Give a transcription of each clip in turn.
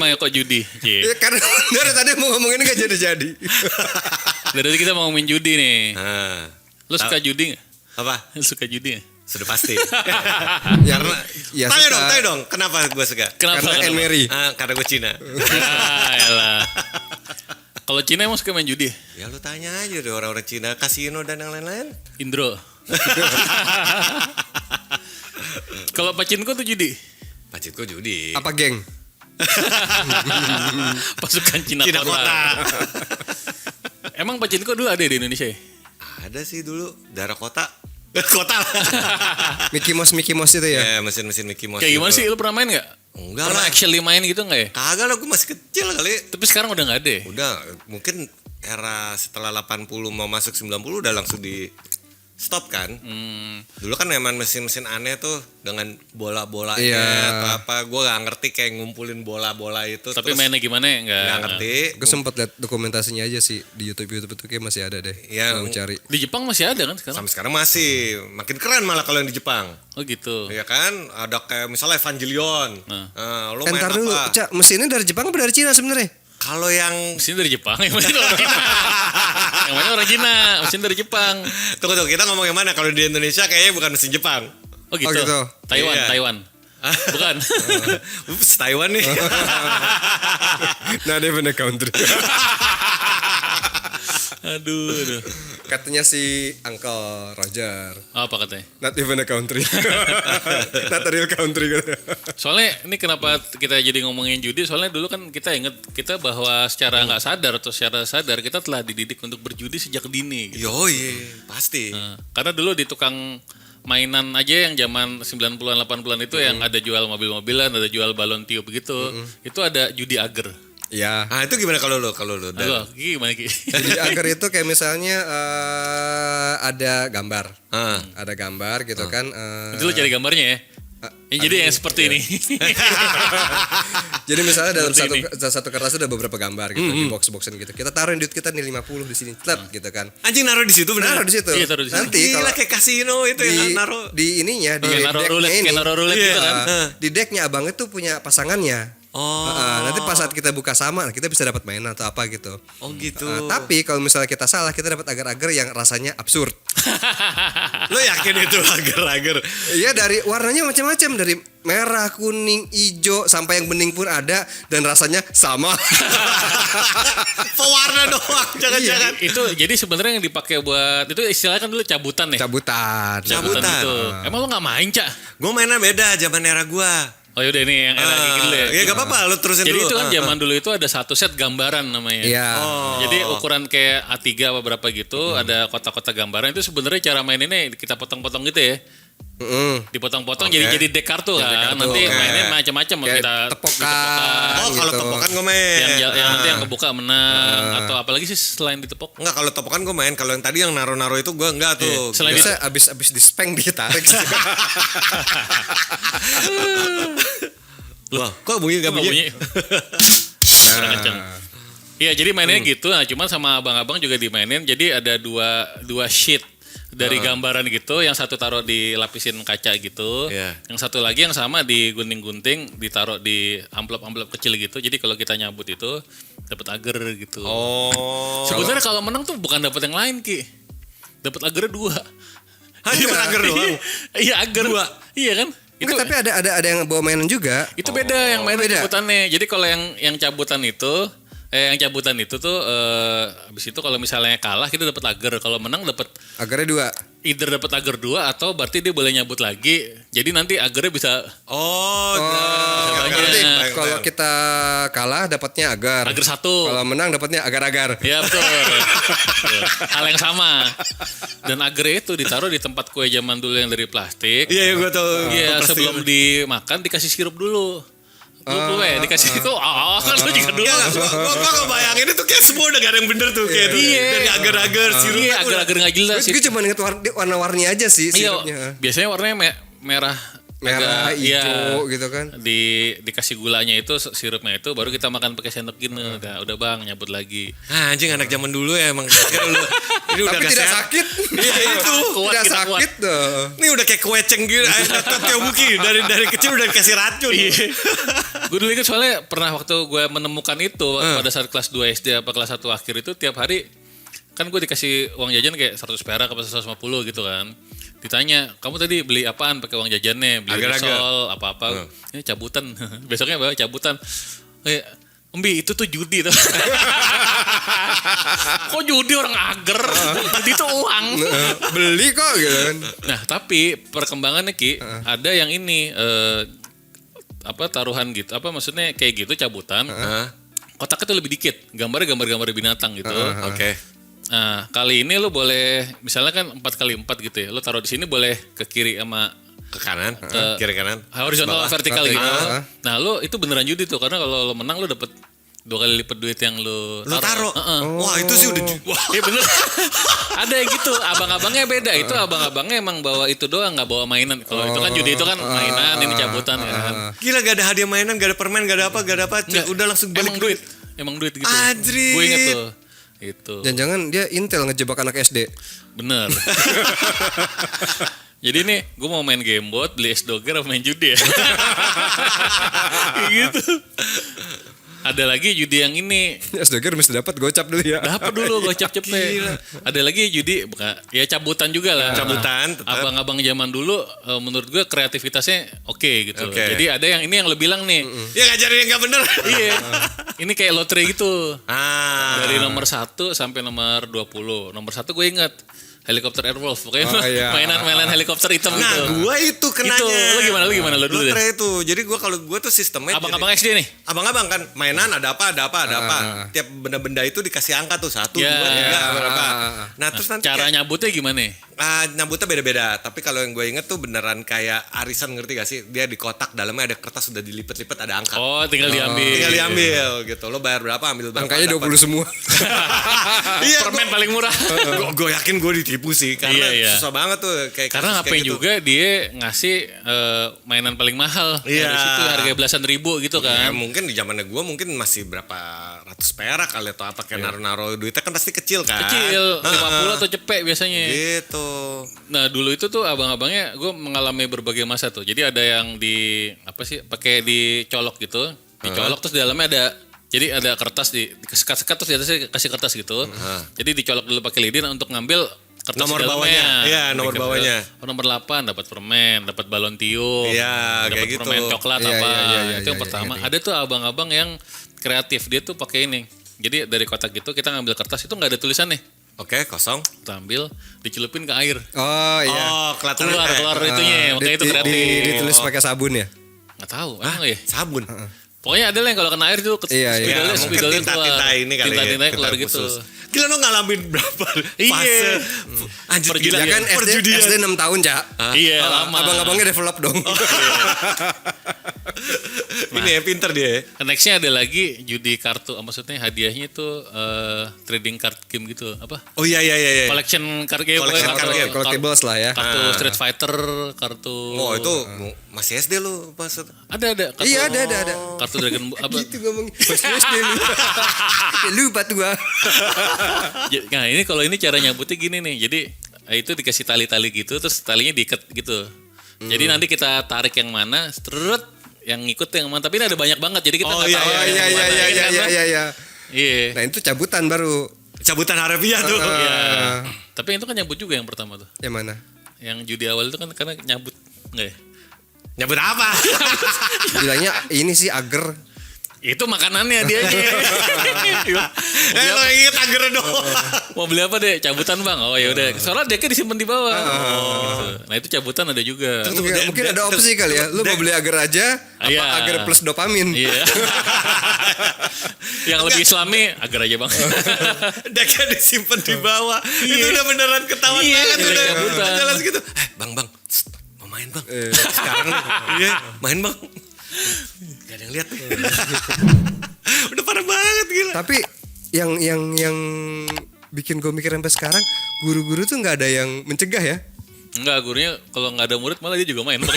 emang kok judi? Ya, karena dari tadi mau ngomongin gak jadi-jadi. Dari tadi kita mau ngomongin judi nih. Lo suka Tahu. judi gak? Apa? Suka judi gak? Sudah pasti. Karena ya Tanya dong, kenapa gue suka? Kenapa? Karena Anne Mary. Karena gue Cina. Elah. Kalau Cina emang suka main judi? Ya lu tanya aja deh orang-orang Cina, kasino dan yang lain-lain. Indro. Kalau Pachinko tuh judi? Pacitku judi. apa geng? Pasukan Cina Cina kota. Emang Pachinko dulu ada di Indonesia ya? Ada sih dulu, daerah kota. Kota lah. Mickey Mouse itu ya. Ya, mesin-mesin Mickey Mouse. Kayak gimana gitu. sih? Lu pernah main gak? Enggak Pernah lah. actually main gitu gak ya? Kagak lah, gue masih kecil kali. Tapi sekarang udah gak ada ya? Udah, mungkin era setelah 80 mau masuk 90 udah langsung di stop kan. Dulu kan emang mesin-mesin aneh tuh dengan bola-bolanya Iya. atau apa. Gue gak ngerti kayak ngumpulin bola-bola itu. Tapi terus mainnya gimana ya? gak ngerti. Gue sempat lihat dokumentasinya aja sih di YouTube itu kayak masih ada deh. Iya. Mau cari. Di Jepang masih ada kan sekarang? Sampai sekarang masih. Makin keren malah kalau yang di Jepang. Oh gitu. Iya kan, ada kayak misalnya Evangelion. Lo main Entar dulu, apa? Cak, mesinnya dari Jepang apa dari Cina sebenarnya? Kalau yang Mesin dari Jepang, yang mana orang Cina? Yang mana orang Cina? Mesin dari Jepang. tunggu kita ngomong yang mana? Kalau di Indonesia kayaknya bukan mesin Jepang. Oh gitu. Oh, gitu. Taiwan, Iya. Taiwan. Bukan. Ups, Taiwan nih. Nah, dia bener country. aduh. Katanya si Uncle Roger. Oh, apa katanya? Not even a country. Not a real country. Soalnya ini kenapa kita jadi ngomongin judi? Soalnya dulu kan kita inget kita bahwa secara nggak sadar atau secara sadar kita telah dididik untuk berjudi sejak dini. Gitu. Yoi, pasti. Nah, karena dulu di tukang mainan aja yang zaman 90-an 80-an itu yang ada jual mobil-mobilan, ada jual balon tiup gitu. Itu ada judi ager. Ya. Ah, itu gimana kalau lu? Halo, Ki, gimana Ki? Jadi agar itu kayak misalnya ada gambar. Ah. Ada gambar gitu kan. Itu lo cari gambarnya ya? Jadi yang seperti ini. Jadi misalnya dalam Seperti satu kertas ada beberapa gambar gitu di box-boxan gitu. Kita taruhin duit kita nih 50 di sini, tet gitu kan. Anjing naruh di situ benar. Naruh di situ. Iya, taruh di situ. Nanti Gila kalau kayak kasino itu yang naruh. di ininya di Kayak naruh decknya roulette, ini. kayak naruh roulette gitu kan. Di decknya abang itu punya pasangannya. Oh. Nanti pas saat kita buka sama kita bisa dapat mainan atau apa gitu. Oh gitu. Tapi kalau misalnya kita salah kita dapat agar-agar yang rasanya absurd. Lo yakin itu agar-agar? Iya, dari warnanya macam-macam, dari merah, kuning, hijau sampai yang bening pun ada dan rasanya sama. Pewarna doang, jangan-jangan. Itu jadi sebenarnya yang dipakai buat itu istilahnya kan dulu cabutan ya. Cabutan. Cabutan. Itu. Emang lo nggak main, Cak? Gue mainnya beda zaman era gua. Oh yaudah ini yang era kayak gitu ya. Ya gak apa-apa, lo terusin Jadi dulu. itu kan zaman dulu itu ada satu set gambaran namanya. Iya. Jadi ukuran kayak A3 apa berapa gitu, ada kotak-kotak gambaran. Itu sebenarnya cara maininnya kita potong-potong gitu ya. Dipotong-potong jadi deck kartu kan. kartu, Nanti oke. mainnya macam-macam Kayak kita tepokan. Oh, kalau gitu. topokan gue main. yang nanti yang kebuka menang atau apalagi sih selain ditepok. Enggak, kalau topokan gue main. Kalau yang tadi yang naruh-naruh itu gue enggak tuh. Selain Bisa abis dispeng ditarik. Loh, kok bunyi gak Nggak bunyi? Kurang kenceng. Iya, jadi mainnya gitu. Nah, cuman sama abang-abang juga dimainin. Jadi ada dua sheet dari gambaran gitu. Yang satu taruh di lapisin kaca gitu. Iya. Yang satu lagi yang sama digunting-gunting, ditaruh di amplop-amplop kecil gitu. Jadi kalau kita nyabut itu dapat agar gitu. Oh. Sebenarnya kalau menang tuh bukan dapat yang lain, Ki. Dapat agarnya 2. Hanya agar doang. Iya, agar 2. Iya kan? Itu Tapi ada yang bawa mainan juga. itu beda yang mainnya beda. cabutannya. Jadi kalau yang cabutan itu tuh habis itu kalau misalnya kalah kita dapat agar, kalau menang dapat Agarnya 2. either dapat agar 2 atau berarti dia boleh nyabut lagi. Jadi nanti agarnya bisa Oh, banyak. Berarti kalau kita kalah dapatnya agar. agar 1. Kalau menang dapatnya agar-agar. Ya betul. Betul. Hal yang sama. Dan agar itu ditaruh di tempat kue zaman dulu yang dari plastik. Iya, gue tau. Iya, sebelum dimakan dikasih sirup dulu. Dulu dikasih itu kan lu juga dulu. Gue kebayangin itu kayak semua udah gak ada yang bener tuh. Kayak itu. Iya. Dari agar-agar, sirup. Iya, agar-agar nggak jelas. Gue cuma inget warna-warni aja sih Iya, sirupnya. biasanya warnanya merah, Merah, agak- hijau iya. gitu kan. Dikasih gulanya itu, sirupnya itu, baru kita makan pakai sendok gini. Udah bang, nyabut lagi. Ah, anjing anak zaman dulu ya emang. Ini udah Tapi gak tidak sehat. sakit. Iya itu. Kuat, Tidak kita sakit tuh. Ini udah kayak kueceng gitu. Kayak Buki. Dari kecil udah dikasih racun. Gue dulu ingat soalnya pernah waktu gue menemukan itu pada saat kelas 2 SD apa kelas 1 akhir itu tiap hari kan gue dikasih uang jajan kayak 100 perak apa 150 gitu kan. Ditanya, kamu tadi beli apaan pakai uang jajannya? Beli risol apa-apa. Ini cabutan. Besoknya bawa cabutan. Embi itu tuh judi tuh. Kok judi orang ager? Judi itu uang. Beli kok gitu kan. Nah, tapi perkembangannya Ki, ada yang ini taruhan gitu. Apa maksudnya kayak gitu cabutan. Kotaknya tuh lebih dikit. Gambar-gambar binatang gitu. Oke. Nah, kali ini lu boleh misalnya kan 4x4 gitu ya. Lu taruh di sini boleh ke kiri sama Ke kanan, kiri kanan. horizontal vertikal Oke. gitu. Nah, lu itu beneran judi tuh karena kalau lu menang lu dapet 2 kali lipat duit yang lu taruh. Wah, itu sih udah Iya bener. Ada yang gitu, abang-abangnya beda. Itu abang-abangnya emang bawa itu doang, nggak bawa mainan. Kalau itu kan judi itu kan mainan, ini cabutan kan. gila, gak ada hadiah mainan, gak ada permen, gak ada apa. Udah langsung balik Emang duit gitu. Anjrit. Gue inget tuh. Itu. Jangan-jangan dia intel ngejebak anak SD. Bener. Jadi nih gue mau main gamebot, beli S-Dogger apa main judi ya. Kayak gitu. Ada lagi judi yang ini. S-Dogger mesti dapat gocap dulu ya. Dapat dulu gocap cepet. Ada lagi judi, ya cabutan juga lah. Cabutan, tetap. Abang-abang zaman dulu menurut gue kreativitasnya oke gitu. Oke. Jadi ada yang ini yang lo bilang nih. Ya ngajarin yang gak bener. Iya. Ini kayak lotre gitu. Dari Dari nomor 1 sampai nomor 20. Nomor 1 gue ingat helikopter Airwolf. Pokoknya Iya. mainan helikopter hitam Nah, gitu. gue itu kenanya. Itu, lu gimana lu dulu deh. Lotre itu. Jadi gue kalau gue tuh sistemnya Abang-abang SD nih. abang-abang kan mainan ada apa. Tiap benda-benda itu dikasih angka tuh 1, 2, Ya. 3 berapa. Nah, terus nanti Cara nyabutnya gimana? nyambutnya beda-beda. Tapi kalau yang gue inget tuh beneran kayak arisan, ngerti gak sih? Dia di kotak dalamnya ada kertas sudah dilipet-lipet ada angka. Oh, tinggal diambil. Tinggal diambil gitu. Lo bayar berapa ambil berapa. Angkanya 20 semua. Iya, Permen paling murah. gue yakin gue ditipu sih karena Iya. susah banget tuh kayak Karena kasus ngapain kayak gitu. juga dia ngasih mainan paling mahal. Iya. Dari situ harga belasan ribu gitu Ya, kan. mungkin di zamannya gue mungkin masih berapa ratus perak kali atau apa kayak naruh-naruh duitnya kan pasti kecil kan. Kecil, 50 atau cepek biasanya. Gitu. Nah dulu itu tuh abang-abangnya gue mengalami berbagai masa tuh. Jadi ada yang pakai dicolok gitu, dicolok terus di dalamnya ada. Jadi ada kertas disekat-sekat terus di atasnya kasih kertas gitu. Jadi dicolok dulu pakai lidin untuk ngambil kertas Nomor di dalamnya. bawahnya. Iya, nomor Dikasih bawahnya. Nomor 8 dapat permen, dapat balon tiup. Iya, dapat kayak gitu. permen coklat Iya, apa. iya, Itu yang pertama. Ada tuh abang-abang yang kreatif. Dia tuh pakai ini. Jadi dari kotak gitu kita ngambil kertas itu nggak ada tulisannya. Oke, kosong. Kita ambil, dicelupin ke air. Oh iya. Oh, kelihatan Keluar itunya, makanya itu kreatif. Ditulis pakai sabun ya. Nggak tahu, emang ya? sabun. Pokoknya ada lah yang kalau kena air itu Iya, iya. Ya, mungkin spidolnya tinta-tinta ini kali ya. Tinta-tinta keluar tinta gitu. khusus. Gila lo ngalamin berapa Iya. fase? Anjir gila. Ya kan Perjudian. SD 6 tahun, Cak. Iya, lama. Abang-abangnya develop dong. Ini ya pinter dia. Nextnya ada lagi judi kartu, maksudnya hadiahnya itu trading card game gitu, apa? Oh iya. Collection card game, Collection card game. Collectibles lah ya. Kartu Street Fighter, kartu. Oh itu masih SD lu maksud. Ada. Kartu, Iya ada. Kartu Dragon apa? Gitu ngomongin. Pas SD lu. Ya, lupa tuh gua. Nah ini kalau ini cara nyambutnya gini nih, jadi itu dikasih tali-tali gitu, terus talinya diikat gitu. Jadi nanti kita tarik yang mana, strut, yang ngikut yang mana. Tapi ini ada banyak banget, jadi kita Oh, nggak iya, tahu. Oh yang mana. iya. Iya. Nah itu cabutan baru. Cabutan harafiah tuh. Iya. Tapi itu kan nyambut juga yang pertama tuh. Yang mana? Yang judi awal itu kan karena nyambut, enggak ya? Nyambut apa? Bilangnya ini sih ager. Itu makanannya dia aja. Lo inget agar dong. Mau beli apa deh? Cabutan bang. Oh ya udah. Soalnya deknya disimpan di bawah. Gitu. Nah itu cabutan ada juga. Enggak, mungkin ada opsi kali ya. Lu mau beli agar aja apa Iya. agar plus dopamin? Iya. Yang lebih islami agar aja bang. Deknya disimpan di bawah. Itu udah beneran ketahuan Iya, banget jelek udah. cabutan. Jelas gitu. Bang, Sst, mau main bang. Sekarang nih. Iya, main bang. Gak ada yang lihat. Udah parah banget gila. Tapi yang bikin gue mikir sampai sekarang, guru-guru tuh nggak ada yang mencegah ya. Enggak, gurunya kalau nggak ada murid malah dia juga main bang.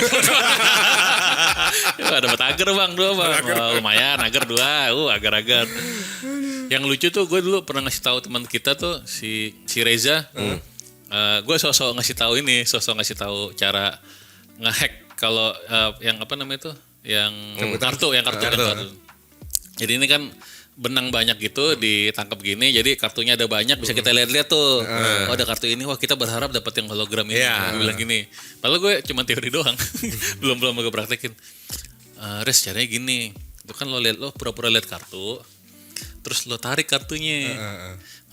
Ya, dapat agar bang 2 bang. Wah, lumayan agar 2. Agar-agar. Yang lucu tuh gue dulu pernah ngasih tahu teman kita tuh si Reza. Gue sosok ngasih tahu cara ngehack kalau yang apa namanya itu yang kartu. Jadi ini kan benang banyak gitu ditangkap gini, jadi kartunya ada banyak, bisa kita lihat-lihat tuh. Oh ada kartu ini, wah kita berharap dapat yang hologram ini. Gue bilang gini, padahal gue cuma teori doang, belum gue praktekin. Res caranya gini, itu kan lo pura-pura lihat kartu, terus lo tarik kartunya.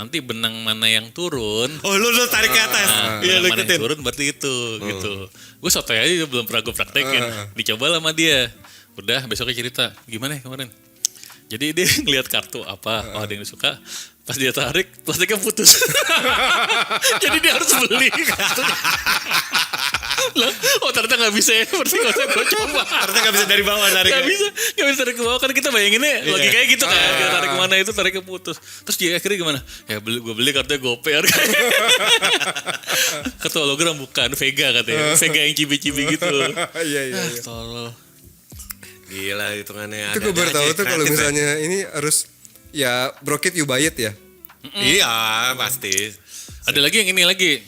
Nanti benang mana yang turun. Oh lu tarik ke atas. Iya benang mana yang turun berarti itu gitu. Gue sotoy aja belum pernah gue praktekin. Dicoba lah sama dia. Udah besoknya cerita, gimana ya kemarin? Jadi dia ngeliat kartu apa, oh ada yang suka. Pas dia tarik, plastiknya putus. Jadi dia harus beli kartunya. Lah, oh ternyata gak bisa ya, berarti gak usah gue coba. Ternyata gak bisa dari bawah tarik. Gak bisa tarik ke bawah, kan kita bayanginnya logikanya gitu kan. Kita tarik kemana itu, tariknya putus. Terus dia akhirnya gimana? Ya gue beli kartunya GoPay harganya. Kartu hologram bukan, Vega katanya. Vega yang cibi-cibi gitu. Iya. Tolol. Gila hitungannya. Itu gue baru tahu tuh kalau misalnya ini harus ya broket you buy it ya. Iya pasti. Ada lagi yang ini lagi.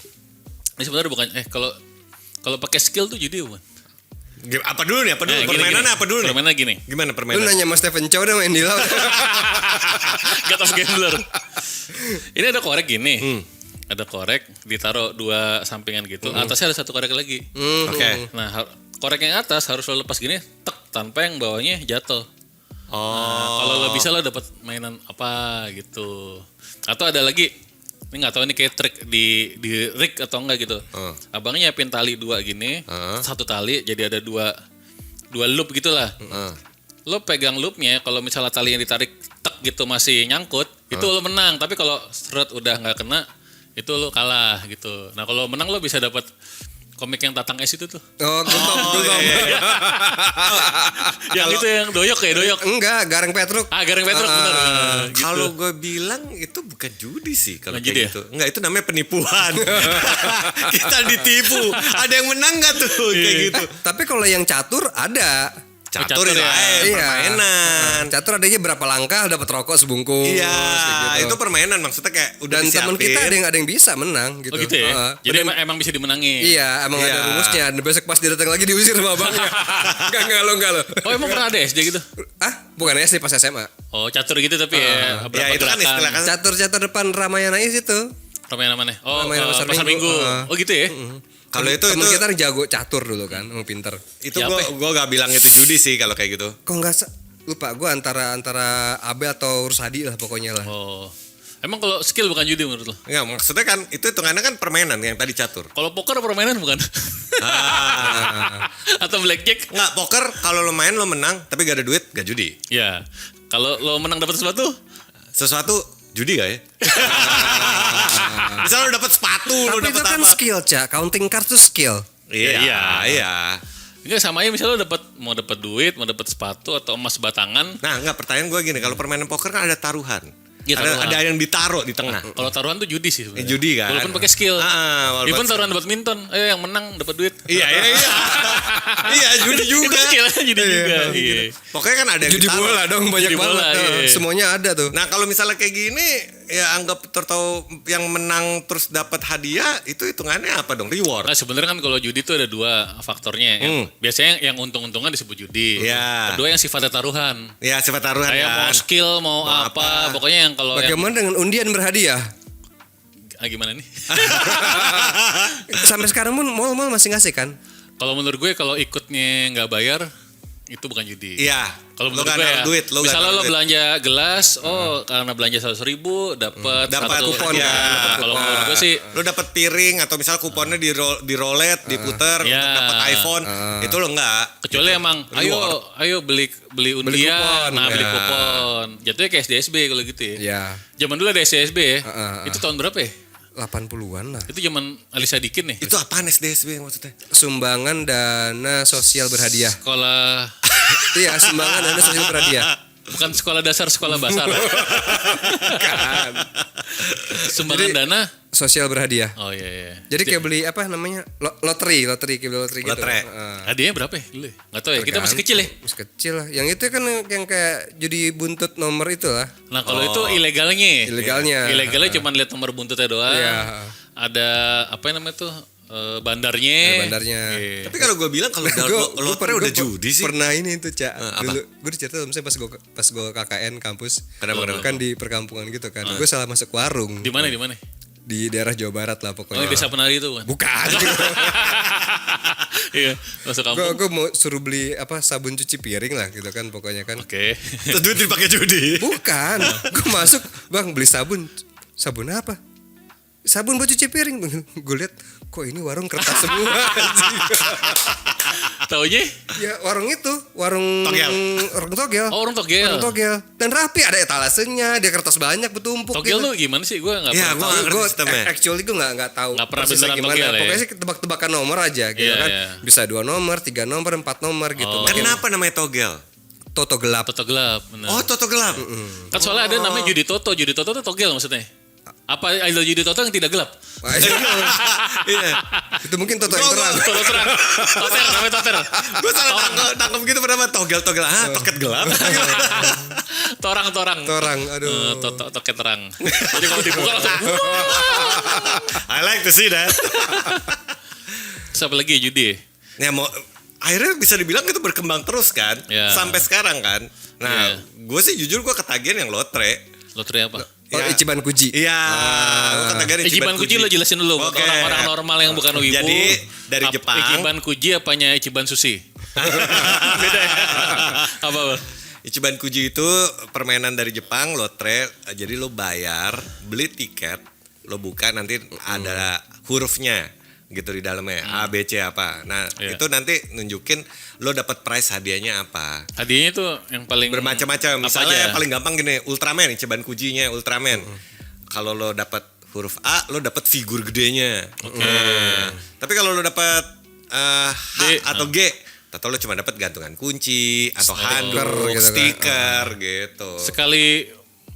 Ini sebenarnya bukan kalau pakai skill tuh judi bukan? Apa dulu nih? Permainannya apa dulu nih? Permainan gini. Gimana Lu permainan? nanya Mas Stephen Chow dong main di laut. God of Gambler. Ini ada korek gini. Ada korek ditaruh dua sampingan gitu. Atasnya ada satu korek lagi. Oke. Nah, korek yang atas harus lo lepas gini, tek tanpa yang bawahnya jatuh. Kalau lo bisa lo dapat mainan apa gitu. Atau ada lagi, ini nggak tahu ini kayak trik di rig atau enggak gitu. Abangnya nyiapin tali dua gini, satu tali jadi ada dua loop gitulah. Lo pegang loopnya, kalau misalnya tali yang ditarik tek gitu masih nyangkut, itu lo menang. Tapi kalau seret udah nggak kena, itu lo kalah gitu. Nah kalau menang lo bisa dapat komik yang Tatang Es itu tuh. Oh, gultom. Yang itu yang doyok. Enggak, Gareng Petruk. Gareng Petruk bener. Gitu. Kalau gue bilang itu bukan judi sih kalau Bukan kayak judi gitu. Enggak, itu namanya penipuan. Kita ditipu. Ada yang menang nggak tuh kayak gitu? Tapi kalau yang catur ada. Catur ya. permainan. Catur adanya berapa langkah dapat rokok sebungkus. Iya, kayak gitu. itu permainan maksudnya kayak udah Dan teman kita ada yang bisa menang gitu. Oh gitu ya. Jadi emang bisa dimenangin. Iya, emang ada rumusnya. Dan besok pas dia datang lagi diusir sama abangnya. Enggak lo. Oh emang pernah ada SD gitu? Bukan SD pas SMA. Oh catur gitu tapi ya berapa Ya itu kan istilah kan. Catur depan Ramayana itu. Ramayana mana? Oh Ramayana Pasar Minggu. Oh gitu ya. Kalau itu kita jago catur dulu kan, pinter. itu gue gak bilang itu judi sih kalau kayak gitu. Kok lupa gue antara AB atau Rusadi lah pokoknya lah. Oh. Emang kalau skill bukan judi menurut lo? Enggak, maksudnya kan itu hitungannya kan permainan yang tadi catur. Kalau poker permainan bukan? Atau blackjack? Enggak, poker kalau lo main lo menang tapi gak ada duit, gak judi. Ya. Kalau lo menang dapat Sesuatu judi gak ya? Misalnya lo dapat sepatu, lo Tapi dapat itu kan apa? skill, Cak. Counting card tuh skill. Iya. Enggak sama aja misalnya lo mau dapat duit, mau dapat sepatu atau emas batangan. Nah, enggak, pertanyaan gue gini, kalau permainan poker kan ada taruhan. Iya, taruhan. Ada yang ditaruh di tengah. Kalau taruhan tuh judi sih sebenarnya. Judi kan. Walaupun pakai skill. Walaupun Even taruhan badminton, yang menang dapat duit. Iya. Iya, judi juga. Itu skill judi juga. Iya. Pokoknya kan ada yang Judi ditaruh. bola dong banyak Judi bola, banget. iya. Semuanya ada tuh. Nah, kalau misalnya kayak gini, ya anggap tertahu yang menang terus dapat hadiah, itu hitungannya apa dong? Reward. Nah sebenarnya kan kalau judi itu ada dua faktornya. Biasanya yang untung-untungan disebut judi. Iya. Kedua yang sifatnya taruhan. Ya, sifat taruhan Kayak kan. mau skill, mau apa. Pokoknya yang kalau yang Bagaimana dengan undian berhadiah? gimana nih? Sampai sekarang pun mall-mall masih ngasih kan? Kalau menurut gue kalau ikutnya nggak bayar itu bukan judi. Iya. Kalau Lo menurut gak gue naruh ya, duit, lo gak misalnya naruh lo duit. belanja gelas, karena belanja 100.000 dapat Dapat satu kupon hadiah. kan. Kalau menurut gue sih Lo dapat piring atau misal kuponnya di roulette, diputer Ya. untuk dapat iPhone, itu lo enggak. kecuali emang ayo beli undian, kupon, beli ya. kupon. Jatuhnya kayak SDSB kalau gitu ya. Iya. Zaman dulu ada SDSB ya. Itu tahun berapa ya? 80-an lah. Itu zaman Alisa Dikin nih. Itu apaan SDSB maksudnya? Sumbangan dana sosial berhadiah. Sekolah Iya, sumbangan dana sosial berhadiah. bukan sekolah dasar, sekolah basar. Sumbangan dana. Sosial berhadiah. Oh iya. Jadi kayak beli apa namanya? Lotre gitu. Lotre. Hadiahnya berapa ya dulu? Enggak tahu ya. Kita masih kecil ya. Masih kecil lah. Yang itu kan yang kayak judi buntut nomor itu lah. Nah kalau itu ilegalnya. Ilegalnya. Ilegalnya cuma lihat nomor buntutnya doang. Iya. Ada apa yang namanya tuh bandarnya. Bandarnya. Iya. Tapi kalau gue bilang kalau lotre udah judi sih. Pernah ini tuh, Cak. apa? Dulu gue dicerita misalnya pas gue KKN kampus. Kenapa? Kan di perkampungan gitu kan. Gue salah masuk warung. Di mana? Di daerah Jawa Barat lah Oh, pokoknya. Desa Penari itu kan. Bukan. Iya, masuk kampung. Gue mau suruh beli sabun cuci piring lah gitu kan pokoknya kan. Oke. Terus duit dipakai judi. Bukan. Gue masuk, "Bang, beli sabun." "Sabun apa?" "Sabun buat cuci piring." Gue lihat kok ini warung kertas semua. Taunya? Ya warung itu, warung togel. Oh, warung togel. Warung togel. Dan rapi, ada etalasenya, dia kertas banyak bertumpuk. Togel gitu. tuh gimana sih? Gue nggak Iya, pernah. gua nggak ngerti sistemnya. Actually gue nggak tahu. Nggak pernah persisnya beneran togel ya? Pokoknya sih tebak-tebakan nomor aja gitu Iya, kan. iya. Bisa 2 nomor, 3 nomor, 4 nomor gitu. Oh. Makin Kenapa namanya togel? Toto gelap. Toto gelap. Benar. Oh, Toto gelap. Kan soalnya ada namanya judi toto. Judi toto tuh togel maksudnya. Apa ada judi toto yang tidak gelap? Wah, itu, Iya. itu mungkin Toto yang terang. Toto terang. Toter namanya toter. Gue salah tangkap gitu pertama togel. Toket gelap. Torang. Torang, aduh. Toket terang. Jadi kalau dibuka langsung. I like to see that. Siapa lagi judi? Ya mau akhirnya bisa dibilang itu berkembang terus kan, Ya. sampai sekarang kan. Nah, gue sih jujur gue ketagihan yang lotre. Lotre apa? Oh, Ya. Ichiban Kuji. Iya, gue ketagihan Ichiban Kuji lo jelasin dulu buat Oke. orang-orang normal yang bukan wibu. Jadi dari Jepang. Ichiban Kuji apanya Ichiban Sushi? Beda ya? Apa? Ichiban Kuji itu permainan dari Jepang, lotre. Jadi lo bayar, beli tiket, lo buka nanti ada hurufnya gitu di dalamnya, A, B, C apa. Nah, Iya. itu nanti nunjukin lo dapat prize hadiahnya apa. Hadiahnya tuh yang paling Bermacam-macam. apa Misalnya aja? yang paling gampang gini, Ultraman, Ichiban Kujinya Ultraman. Kalau lo dapat huruf A, lo dapat figur gedenya. Tapi kalau lo dapat H D, atau G, atau lo cuma dapat gantungan kunci atau handuk, gitu kan. stiker gitu. Sekali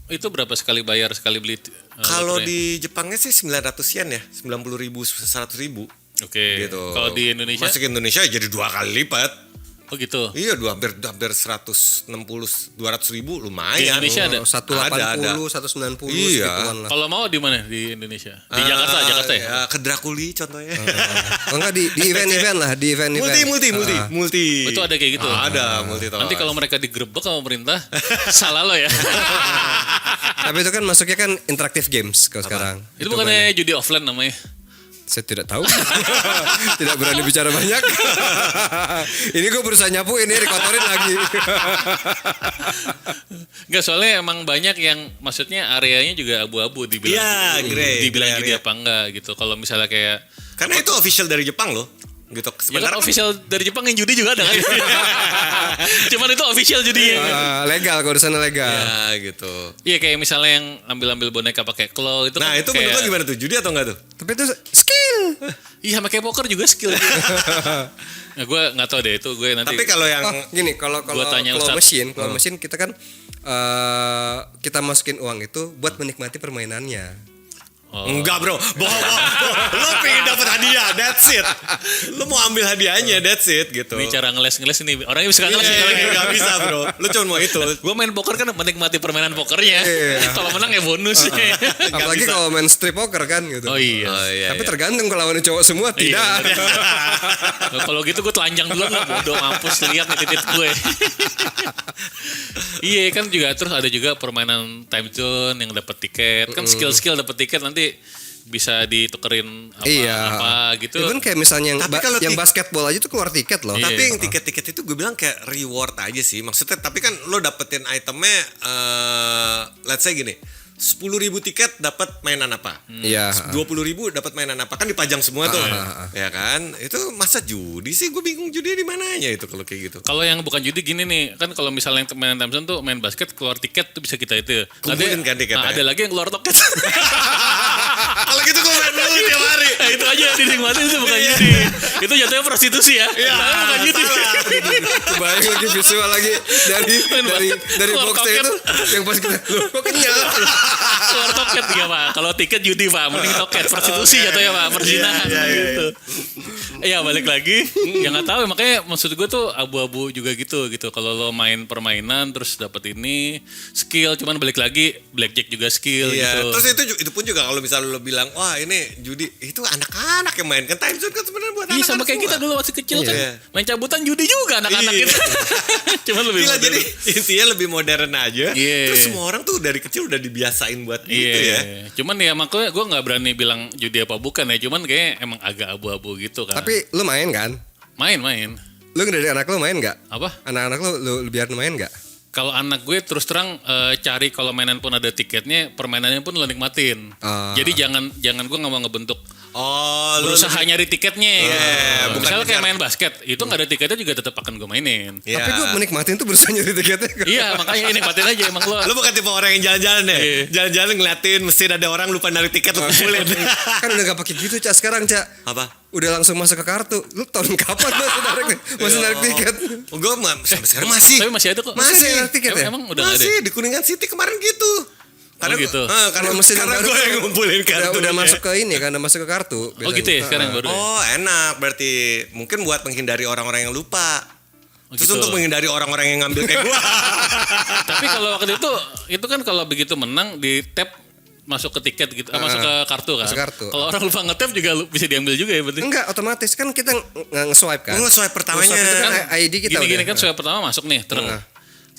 itu berapa sekali bayar sekali beli? Kalau lotre? di Jepangnya sih 900 yen ya, 90.000 100.000 Oke. gitu. Kalau di Indonesia? Masuk ke Indonesia jadi 2 kali lipat. Oh gitu. Iya, hampir 160 200.000 lumayan. Di Indonesia ada? 180, 190 Iya. segituan lah. Kalau mau di mana di Indonesia? Di Jakarta ya? Ya, ke Drakuli contohnya. Oh enggak di event-event lah, di event-event. multi. Itu ada kayak gitu. Ada multi Nanti kalau mereka digerebek sama pemerintah, salah lo ya. Tapi itu kan masuknya kan interaktif games kalau sekarang. Itu bukannya judi offline namanya? Saya tidak tahu. Tidak berani bicara banyak. Ini gue berusaha nyapu ini dikotorin lagi. Enggak, soalnya emang banyak yang maksudnya areanya juga abu-abu dibilang. Iya, grey, Dibilang grey judi area. apa enggak gitu. Kalau misalnya kayak Karena itu official dari Jepang loh. Gitu. ya kan Sebenarnya official dari Jepang yang judi juga ada kan. Cuman itu official judinya. Legal kalau di sana legal. ya gitu. Iya kayak misalnya yang ambil-ambil boneka pakai claw itu Nah, kan itu menurut lo gimana tuh? Judi atau enggak tuh? Tapi itu skill. Iya pakai poker juga skill. Nah, gue nggak tahu deh itu gue nanti. Tapi kalau yang Oh, gini kalau Gua tanya claw Ustadz. machine kita kan kita masukin uang itu buat menikmati permainannya. enggak bro, bohong. Lo pengen dapat hadiah, that's it. Lo mau ambil hadiahnya, that's it gitu. Ini cara ngeles ini orangnya bisa ngeles. Enggak bisa bro. Lo cuma mau itu. Gue main poker kan menikmati permainan pokernya. Iya. Kalau menang ya bonus. Apalagi bisa. kalau main strip poker kan gitu. Oh iya. Tapi tergantung kalau lawannya cowok semua tidak. Nah, kalau gitu gue telanjang dulu nggak bodoh mampus lihat nih titik gue. Iya kan juga terus ada juga permainan time zone yang dapat tiket kan skill dapat tiket nanti bisa ditukerin apa gitu. Even kayak misalnya yang, Tapi kalau yang basketball aja tuh keluar tiket loh. Iya. Tapi yang tiket-tiket itu gue bilang kayak reward aja sih. Maksudnya tapi kan lo dapetin itemnya let's say gini. 10.000 tiket dapat mainan apa? Iya. 20.000 dapat mainan apa? Kan dipajang semua tuh. Ya kan? Itu masa judi sih? Gue bingung judi di mananya itu kalau kayak gitu. Kalau yang bukan judi gini nih, kan kalau misalnya yang main time zone tuh main basket keluar tiket tuh bisa kita itu. Kumpulin kan tiketnya? Ada lagi yang keluar toket. Kalau gitu gue main dulu tiap hari. Itu aja yang dinikmatin itu bukan Iya. judi. Itu jatuhnya prostitusi ya. Iya, Tapi bukan judi. salah. Kebayang lagi visual lagi dari Keluar boxnya toket. itu yang pas kita loh kok kenyal. Keluar toket ya Pak. Kalau tiket judi Pak, mending toket. Prostitusi jatuhnya Pak, perzinahan gitu. Iya balik lagi. Ya nggak tahu makanya maksud gue tuh abu-abu juga gitu. Kalau lo main permainan terus dapet ini skill, cuman balik lagi blackjack juga skill Iya, gitu. terus itu pun juga kalau misalnya lo bilang, wah ini judi, itu anak-anak yang main kan time zone kan sebenarnya buat Iya anak-anak sama kayak semua. kita dulu masih kecil kan. Iya. Main cabutan judi juga anak-anak Iya. kita. Cuman lebih Gila, modern. jadi intinya lebih modern aja. Iya. Terus semua orang tuh dari kecil udah dibiasain buat gitu ya. Cuman ya makanya gue nggak berani bilang judi apa bukan ya. Cuman kayaknya emang agak abu-abu gitu kan. Tapi lu main kan? Main. Lu dari anak lu main nggak? Apa? Anak-anak lu biar main nggak? Kalau anak gue terus terang cari kalau mainan pun ada tiketnya, permainannya pun lo nikmatin. Jadi jangan gue nggak mau ngebentuk Oh, lu berusaha nyari tiketnya. bukan Misalnya kayak ngejar. main basket, itu nggak ada tiketnya juga tetap akan gue mainin. Iya. Tapi gue menikmatin tuh berusaha nyari tiketnya. Iya makanya nikmatin aja emang lo. Lu bukan tipe orang yang jalan-jalan ya? Iya. Jalan-jalan ngeliatin mesin ada orang lupa narik tiket lu kumpulin. Kan udah gak pakai gitu Cak sekarang Cak. Apa? Udah langsung masuk ke kartu. Lu tahun kapan masih narik tiket? Gue sampai sekarang masih. Tapi masih ada kok. Masih narik tiket ya? Emang udah nggak ada. Masih di Kuningan City kemarin gitu. Karena gitu. karena Kalau mesin karena yang baru gue kan yang ngumpulin kartu. udah masuk ke ini kan, udah masuk ke kartu. Oh biasanya. gitu ya sekarang baru. ya? Oh enak, berarti mungkin buat menghindari orang-orang yang lupa. Oh, Terus gitu. untuk menghindari orang-orang yang ngambil kayak gue. Tapi kalau waktu itu kan kalau begitu menang di tap masuk ke tiket gitu, masuk ke kartu kan. Masuk kartu. Kalau orang lupa nge-tap juga bisa diambil juga ya berarti. Enggak, otomatis kan kita nge-swipe kan. Gue nge-swipe pertamanya. Nge-swipe itu kan Kan ID kita gini udah. kan swipe pertama masuk nih,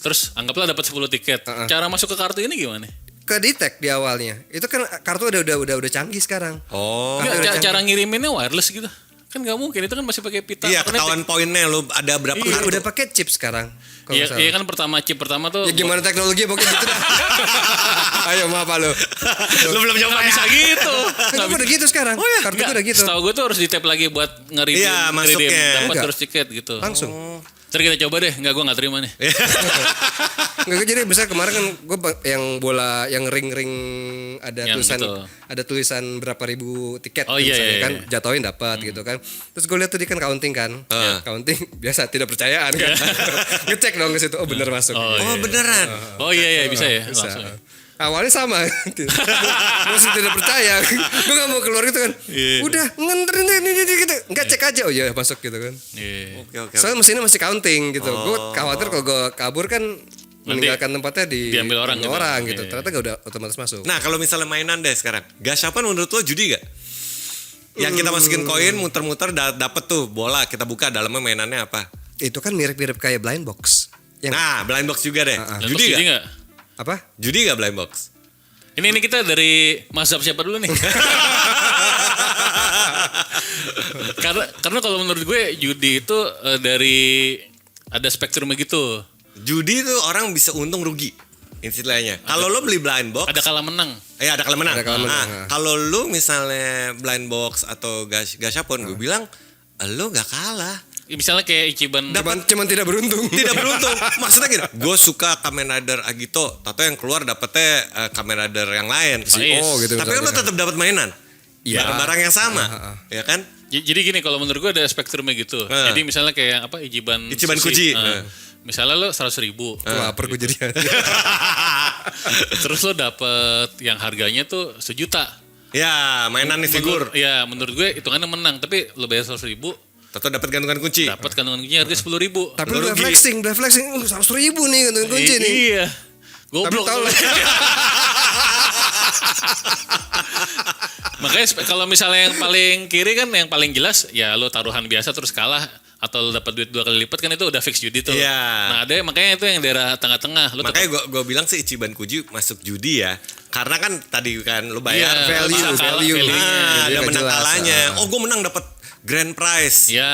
terus anggaplah dapat 10 tiket. Cara masuk ke kartu ini gimana? Ke detect di awalnya. Itu kan kartu udah canggih sekarang. Oh. Enggak, udah canggih. cara ngiriminnya wireless gitu. Kan nggak mungkin, itu kan masih pakai pita. Iya, magnetik. ketahuan poinnya lu ada berapa Iya, kartu. udah pakai chip sekarang. kalau Iya, nggak salah. iya kan chip pertama tuh. Ya gimana teknologi pokoknya gitu dah. Ayo maaf lu. Lu belum nyoba Nggak ya? bisa gitu. Kan udah gitu sekarang. Oh ya, kartu Nggak, udah gitu. Setahu gue tuh harus di tap lagi buat ngeridim, Iya, masuknya. dapat Enggak. terus tiket gitu. Langsung. Ntar kita coba deh, nggak gue nggak terima nih. Enggak, jadi misalnya kemarin kan gue yang bola yang ring-ring ada Yang tulisan gitu. ada tulisan berapa ribu tiket Oh, iya, misalnya iya, kan iya. jatuhin dapat gitu kan. Terus gue lihat tuh dia kan counting kan. Counting biasa tidak percayaan kan. Ngecek dong ke situ. Oh bener masuk. Oh beneran. Oh iya bisa ya, Bisa. langsung. Awalnya sama. Masih tidak percaya. Gue gak mau keluar gitu kan. Iya. Udah nganterin ini gitu. Enggak cek aja. Oh iya masuk gitu kan. Iya. Oke. Soalnya mesinnya masih counting gitu. Gue khawatir kalau gue kabur kan meninggalkan tempatnya diambil orang gitu. gitu. Iya. Ternyata gak udah otomatis masuk. Nah kalau misalnya mainan deh sekarang, gashapan menurut lo judi gak? Yang kita masukin koin muter-muter dapet tuh bola, kita buka dalamnya mainannya apa? Itu kan mirip-mirip kayak blind box. Yang Nah blind box juga deh. Judi Judi gak? nggak? apa? Judi gak blind box? Ini kita dari mazhab siapa dulu nih? karena kalau menurut gue judi itu dari ada spektrumnya gitu. Judi tuh orang bisa untung rugi istilahnya. Kalau lo beli blind box, Ada kalah menang. ada kalah menang. Ada kalah menang. Nah, kalau lo misalnya blind box atau gashapon, gue bilang lo gak kalah. Misalnya kayak Ichiban. Cuman tidak beruntung. Tidak beruntung. Maksudnya gini, gue suka Kamen Rider Agito, tato yang keluar dapetnya Kamen Rider yang lain. Faiz. Oh gitu. Tapi lo tetap dapat mainan. Iya. Barang-barang yang sama, ya kan? Jadi gini kalau menurut gue ada spektrumnya gitu. Jadi misalnya kayak apa Ichiban Kuji. Misalnya lo 100.000. Lapar gue jadi. Terus lo dapet yang harganya tuh 1 juta. Ya, mainan nih figur. Ya menurut gue hitungannya menang. Tapi lo bayar 100.000, Tato dapat gantungan kunci. dapat kandungan kuncinya harga 10.000. Tapi Lo udah rugi. flexing. 100.000 nih gantungan kunci nih. Iya. Tapi Goblok. tahu lah. Makanya kalau misalnya yang paling kiri kan yang paling jelas ya lo taruhan biasa terus kalah atau lo dapat duit 2 kali lipat kan itu udah fix judi tuh. Iya. Nah ada makanya itu yang daerah tengah-tengah. Lo Makanya gue bilang sih Ichiban Kuji masuk judi ya. Karena kan tadi kan lo bayar Iya, value, bisa kalah value. value-nya. ada Jadi menang jelas, kalahnya. Oh gue menang dapat grand prize. ya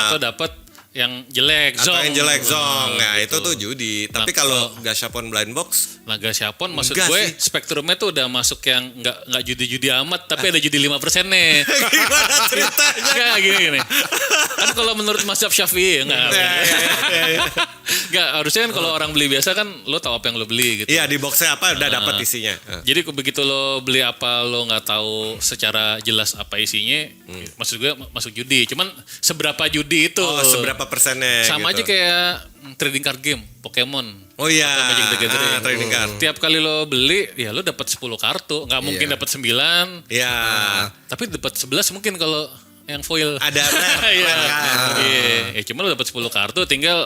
atau dapat yang jelek Atau yang jelek zong. Nah gitu. itu tuh judi. Tapi kalau gashapon blind box, Naga Siapon maksud Enggak gue sih. spektrumnya tuh udah masuk yang nggak judi-judi amat tapi ada judi 5% nih. gimana ceritanya? Enggak gini. Kan kalau menurut mazhab Syafi'i enggak. Enggak, harusnya kan kalau orang beli biasa kan lo tahu apa yang lo beli gitu. Iya di boxnya apa udah dapat isinya. Jadi begitu lo beli apa lo nggak tahu secara jelas apa isinya, maksud gue masuk judi. Cuman seberapa judi itu? Oh seberapa persennya? Sama aja gitu. kayak trading card game, Pokemon. Oh iya, Atau Magic the Gathering. trading card. Tiap kali lo beli, ya lo dapat 10 kartu. Nggak mungkin dapat 9. Iya. Tapi dapat 11 mungkin kalau yang foil. Ada rare, Iya. rare card. Iya. Ya cuma lo dapat 10 kartu, tinggal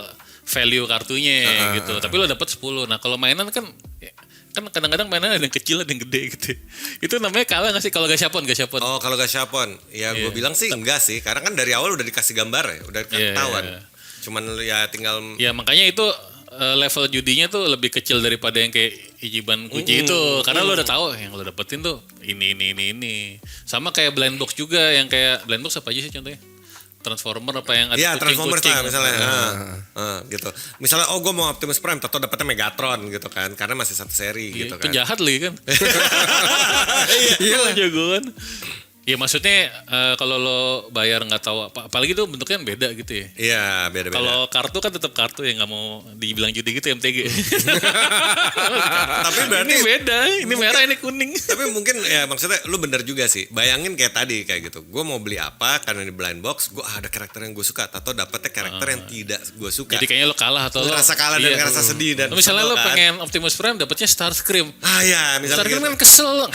value kartunya gitu. Tapi lo dapat 10. Nah kalau mainan kan kan kadang-kadang mainan ada yang kecil ada yang gede gitu. Itu namanya kalah nggak sih kalau gashapon? Oh kalau gashapon, ya gue bilang sih enggak sih, karena kan dari awal udah dikasih gambar ya, udah ketahuan. Cuman ya tinggal. Ya makanya itu level judinya tuh lebih kecil daripada yang kayak Ichiban Kuji itu, karena lo udah tahu yang lo dapetin tuh ini. Sama kayak blind box juga, yang kayak blind box apa aja sih contohnya? Transformer apa yang ada Iya, kucing, Transformers lah misalnya. Gitu. Misalnya gue mau Optimus Prime, atau dapetnya Megatron gitu kan, karena masih satu seri gitu kan. Penjahat lagi kan. Iya lah jagoan. Ya maksudnya kalau lo bayar nggak tahu apalagi tuh bentuknya beda gitu ya. Iya, beda-beda. Kalau kartu kan tetap kartu ya, nggak mau dibilang judi gitu MTG. Tapi berarti ini beda, ini merah ini kuning. tapi mungkin ya maksudnya lu bener juga sih. Bayangin kayak tadi kayak gitu. Gue mau beli apa karena di blind box, gue ada karakter yang gue suka atau dapetnya karakter yang tidak gue suka. Jadi kayaknya lo kalah atau lo ngerasa kalah dan ngerasa sedih dan misalnya lo kan. pengen Optimus Prime dapetnya Starscream. Ya misalnya Starscream kan kesel,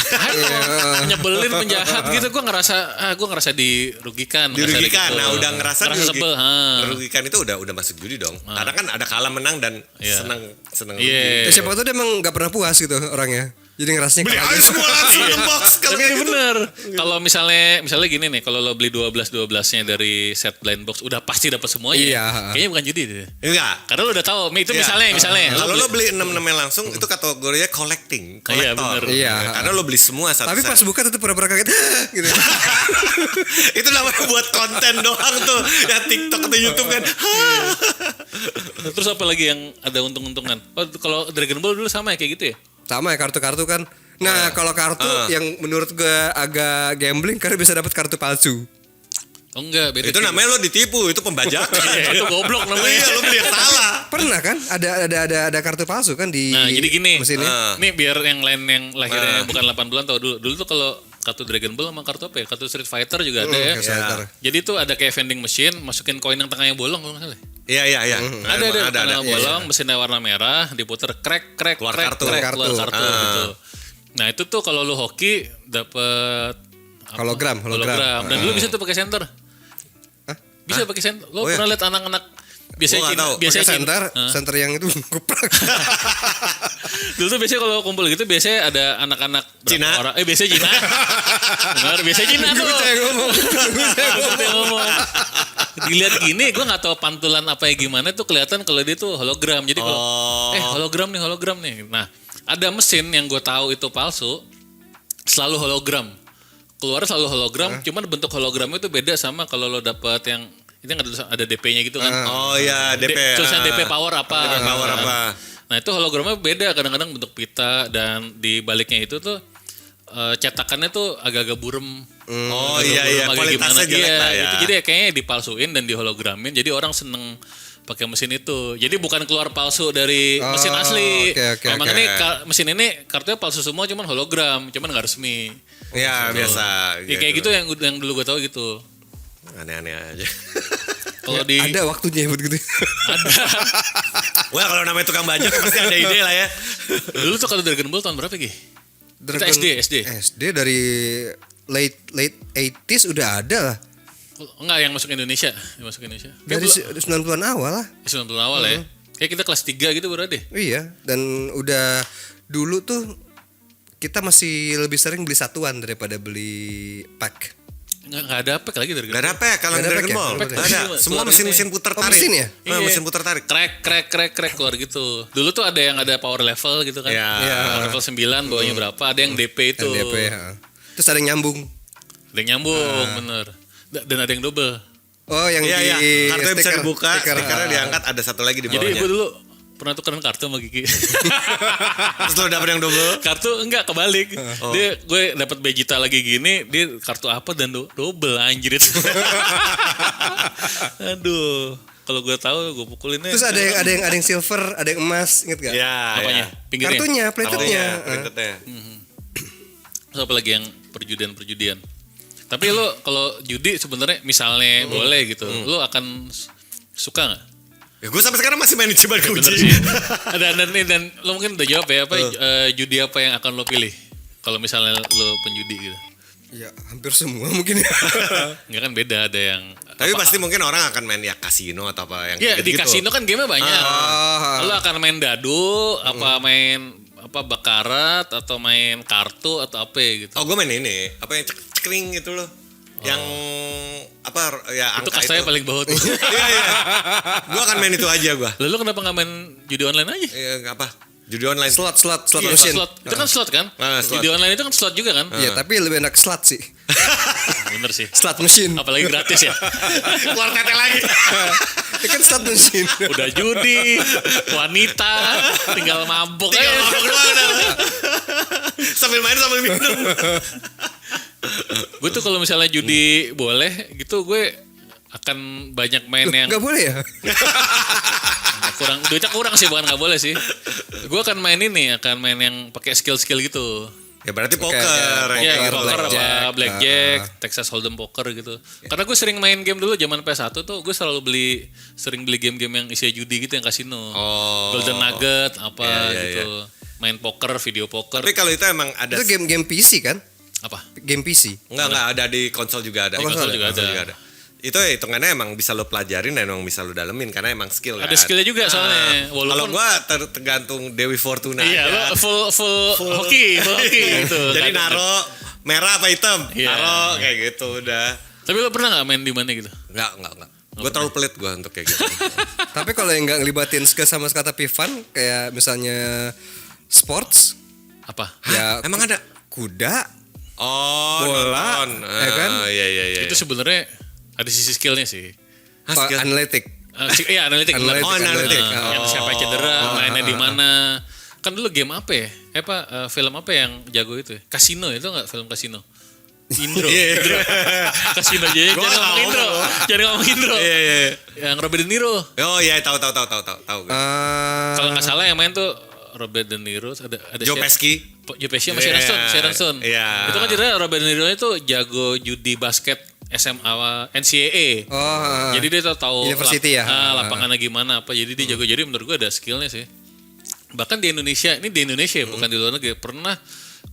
nyebelin penjahat gitu. Gue ngerasa dirugikan. Nah udah ngerasa sebel. Dirugikan itu udah masuk judi dong. Karena kan ada kalah menang dan senang Ya, siapa tuh dia emang gak pernah puas gitu orangnya. Jadi ngerasanya beli aja semua langsung the box kalau Tapi kayak gitu. bener. Kalau misalnya gini nih, kalau lo beli 12-12-nya dari set blind box udah pasti dapat semuanya. Iya. Kayaknya bukan judi deh. Enggak. Karena lo udah tahu, itu Iya. misalnya. Kalau lo beli 6-6-nya langsung itu kategorinya collecting, Iya, kolektor. bener. Iya. Karena lo beli semua satu Tapi set. pas buka tetap pura-pura kaget gitu. Itu namanya buat konten doang tuh. Ya TikTok atau YouTube kan. Terus apa lagi yang ada untung-untungan? Oh, kalau Dragon Ball dulu sama ya kayak gitu ya? Sama ya kartu-kartu kan. Nah, kalau kartu yang menurut gue agak gambling karena bisa dapat kartu palsu. Oh enggak, beda. Itu namanya lo ditipu, itu pembajakan. Itu goblok namanya. Iya, lo beli yang salah. Pernah kan? Ada kartu palsu kan di Nah, jadi gini. mesinnya. Nih biar yang lain yang lahirnya bukan 8 bulan tau dulu. Dulu tuh kalau kartu Dragon Ball sama kartu apa ya? Kartu Street Fighter juga ada ya. Fighter. Jadi tuh ada kayak vending machine, masukin koin yang tengahnya bolong kalau nggak salah. Iya. Ada bolong, mesinnya warna merah, diputer krek Keluar kartu. keluar kartu gitu. Nah, itu tuh kalau lu hoki dapet Hologram. Dan dulu bisa tuh pakai center. Bisa pakai center. Lo pernah lihat anak-anak Gua nggak tahu. Pakai center yang itu kuprak. Dulu tuh biasanya kalau kumpul gitu biasanya ada anak-anak berapa Cina. orang? Biasanya Cina. Benar, biasanya Cina tuh. Gue ngomong. Dilihat gini, gue nggak tahu pantulan apa ya gimana tuh kelihatan kalau dia tuh hologram. Jadi kalau hologram nih. Nah, ada mesin yang gue tahu itu palsu, selalu hologram. Keluar selalu hologram, cuman bentuk hologramnya itu beda sama kalau lo dapet yang itu ada DP-nya gitu kan. Oh iya, DP. Tulisan DP power apa. DP power apa. Nah itu hologramnya beda, kadang-kadang bentuk pita dan di baliknya itu tuh cetakannya tuh agak-agak burem. Oh iya, kualitasnya jelek lah ya. Itu jadi kayaknya dipalsuin dan dihologramin, jadi orang seneng pakai mesin itu. Jadi bukan keluar palsu dari mesin asli. Memang ini mesin ini kartunya palsu semua, cuman hologram, cuman nggak resmi. Iya biasa. Ya, kayak gitu yang dulu gue tahu gitu. Aneh-aneh aja. Kalau di Ada waktunya buat gitu. ada. Wah kalau namanya tukang bajak pasti ada ide lah ya. Dulu tuh kalau Dragon Ball tahun berapa Gi? Kita SD. SD dari late 80s udah ada lah. Enggak, yang masuk Indonesia. Dari 90-an awal lah. 90 awal ya. Kayak kita kelas 3 gitu berarti. Iya, dan udah dulu tuh kita masih lebih sering beli satuan daripada beli pack. Enggak ada pack lagi Dragon Ball. Gak ada pack kalau Nggak ada Dragon pack ya? Ball. Nggak Gak ada. ada. Semua Keluar mesin putar Oh, tarik. mesin ya? Nah, mesin putar tarik. Krek keluar gitu. Dulu tuh ada yang ada power level gitu kan. Iya. Power level 9 bawahnya berapa, ada yang DP itu. NDP, ha. Terus ada yang nyambung. Ada yang nyambung, bener. Dan ada yang double. Oh, yang Iya. di Kartunya bisa stiker. dibuka, Stiker. stikernya diangkat, ada satu lagi di Jadi bawahnya. gue dulu pernah tukeran kartu sama Kiki. Terus lo dapet yang double. Kartu enggak kebalik. Gue dapat Vegeta lagi gini, dia kartu apa dan double anjir itu. Aduh. Kalau gue tahu gue pukulinnya. Terus ada yang silver, ada yang emas, inget gak? Iya. apanya? Pinggirnya. Kartunya, platednya. Printetnya. Terus apa lagi yang perjudian. Tapi lo kalau judi sebenarnya misalnya boleh gitu, lo akan suka nggak? Ya, gue sampai sekarang masih main Ichiban Bener Kuji. sih. Dan lo mungkin udah jawab ya judi apa yang akan lo pilih? Kalau misalnya lo penjudi gitu. Ya, hampir semua mungkin ya. Enggak kan beda, ada yang Tapi pasti mungkin orang akan main ya kasino atau apa yang ya di gitu. kasino kan game banyak. Lo akan main dadu, apa main apa bakarat atau main kartu atau apa gitu. Oh, gue main ini, apa yang cekring itu loh. Yang apa ya Itu angka kastanya paling bawah tuh. Iya. Gue akan main itu aja gue. Lalu kenapa nggak main judi online aja? Apa? Judi online. Slot Iya, machine. slot. Itu kan slot kan? Slot. Judi online itu kan slot juga kan? Iya, tapi lebih enak slot sih. Bener sih. Slot machine. Apalagi gratis ya. Keluar tete lagi. Itu kan slot machine. Udah judi, wanita, tinggal mabok Tinggal aja. mabok doang dah. Sambil main sambil minum. Gue tuh kalau misalnya judi boleh gitu gue akan banyak main yang Enggak boleh ya? kurang duitnya kurang sih, bukan nggak boleh sih. Gue akan main yang pakai skill gitu. Ya berarti poker. Iya, Poker, poker blackjack. apa blackjack, Texas Hold'em poker gitu. Karena gue sering main game dulu zaman PS1 tuh, gue selalu sering beli game-game yang isinya judi gitu, yang kasino. Oh. Golden Nugget apa Iya, gitu. Main poker, video poker. Tapi kalau itu emang ada Itu game PC kan? Apa? Game PC. enggak ada di konsol juga ada. Di konsol juga ada. Itu ya hitungannya emang bisa lo pelajarin dan emang bisa lo dalemin karena emang skill kan. Ada skillnya juga soalnya. Kalau Walaupun gua tergantung Dewi Fortuna iya, aja. lo full hoki gitu. Jadi Nggak ada- naro merah apa hitam? Iya. Naro kayak gitu udah. Tapi lo pernah nggak main di mana gitu? Enggak. Gue terlalu pelit gue untuk kayak gitu. Tapi kalau yang nggak ngelibatin skill sama sekali tapi fun, kayak misalnya sports, Apa? ya Emang ada? kuda, Oh, bola, nonton. ya kan? Iya. Itu sebenarnya ada sisi skillnya sih. Hah, skill? analitik. Iya, analitik. benar. Analitik. Yang siapa cedera, mainnya di mana. Kan dulu game apa ya? Film apa yang jago itu ya? Kasino, itu nggak film Kasino? Indro. Indro. Kasino aja. Gua Jangan nggak ngomong Indro. ngomong. Jangan ngomong Indro. Iya. Yang Robert De Niro. Oh iya, tahu. Kalau nggak salah yang main tuh Robert De Niro, ada Joe Pesci. Joe Pesci sama Iya, Sharon Stone. iya. Itu kan ceritanya Robert De Niro itu jago judi basket SMA NCAA. Oh, Jadi dia tahu University ya? lapangannya gimana apa. Jadi dia jago. Jadi menurut gue ada skillnya sih. Bahkan di Indonesia, bukan di luar negeri, pernah